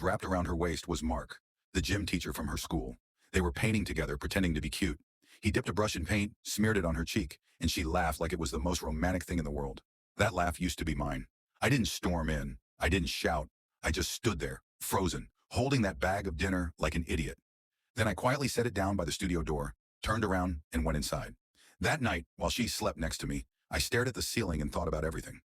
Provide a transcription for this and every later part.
Wrapped around her waist was Mark, the gym teacher from her school. They were painting together, pretending to be cute. He dipped a brush in paint, smeared it on her cheek, and she laughed like it was the most romantic thing in the world. That laugh used to be mine. I didn't storm in. I didn't shout. I just stood there, frozen, holding that bag of dinner like an idiot. Then I quietly set it down by the studio door, turned around, and went inside. That night, while she slept next to me, I stared at the ceiling and thought about everything.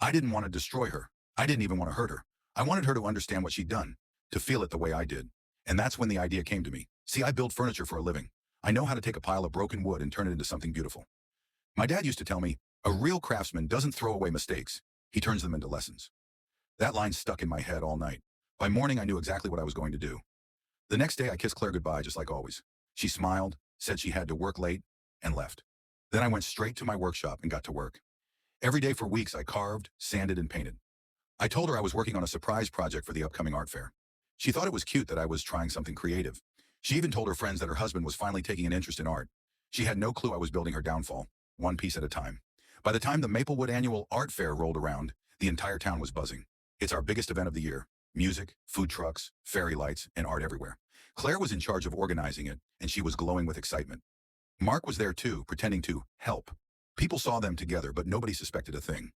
I didn't want to destroy her. I didn't even want to hurt her. I wanted her to understand what she'd done, to feel it the way I did. And that's when the idea came to me. See, I build furniture for a living. I know how to take a pile of broken wood and turn it into something beautiful. My dad used to tell me, a real craftsman doesn't throw away mistakes. He turns them into lessons. That line stuck in my head all night. By morning, I knew exactly what I was going to do. The next day, I kissed Claire goodbye, just like always. She smiled, said she had to work late, and left. Then I went straight to my workshop and got to work. Every day for weeks, I carved, sanded, and painted. I told her I was working on a surprise project for the upcoming art fair. She thought it was cute that I was trying something creative. She even told her friends that her husband was finally taking an interest in art. She had no clue I was building her downfall, one piece at a time. By the time the Maplewood Annual Art Fair rolled around, the entire town was buzzing. It's our biggest event of the year. Music, food trucks, fairy lights, and art everywhere. Claire was in charge of organizing it, and she was glowing with excitement. Mark was there too, pretending to help. People saw them together, but nobody suspected a thing.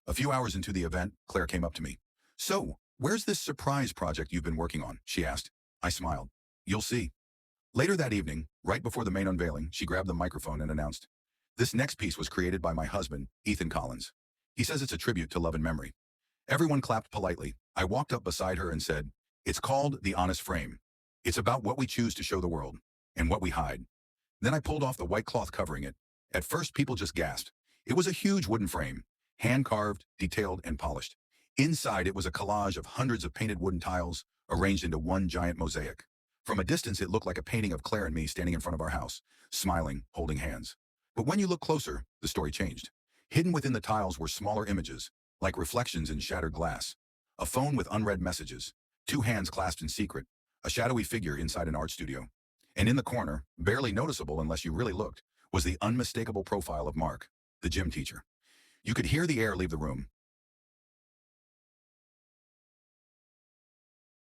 A few hours into the event, Claire came up to me. "So, where's this surprise project you've been working on?" she asked. I smiled. "You'll see." Later that evening, right before the main unveiling, she grabbed the microphone and announced, "This next piece was created by my husband, Ethan Collins. He says it's a tribute to love and memory." Everyone clapped politely. I walked up beside her and said, "It's called The Honest Frame. It's about what we choose to show the world, and what we hide." Then I pulled off the white cloth covering it. At first, people just gasped. It was a huge wooden frame, hand-carved, detailed, and polished. Inside, it was a collage of hundreds of painted wooden tiles arranged into one giant mosaic. From a distance, it looked like a painting of Claire and me standing in front of our house, smiling, holding hands. But when you look closer, the story changed. Hidden within the tiles were smaller images, like reflections in shattered glass. A phone with unread messages, two hands clasped in secret, a shadowy figure inside an art studio. And in the corner, barely noticeable unless you really looked, was the unmistakable profile of Mark, the gym teacher. You could hear the air leave the room,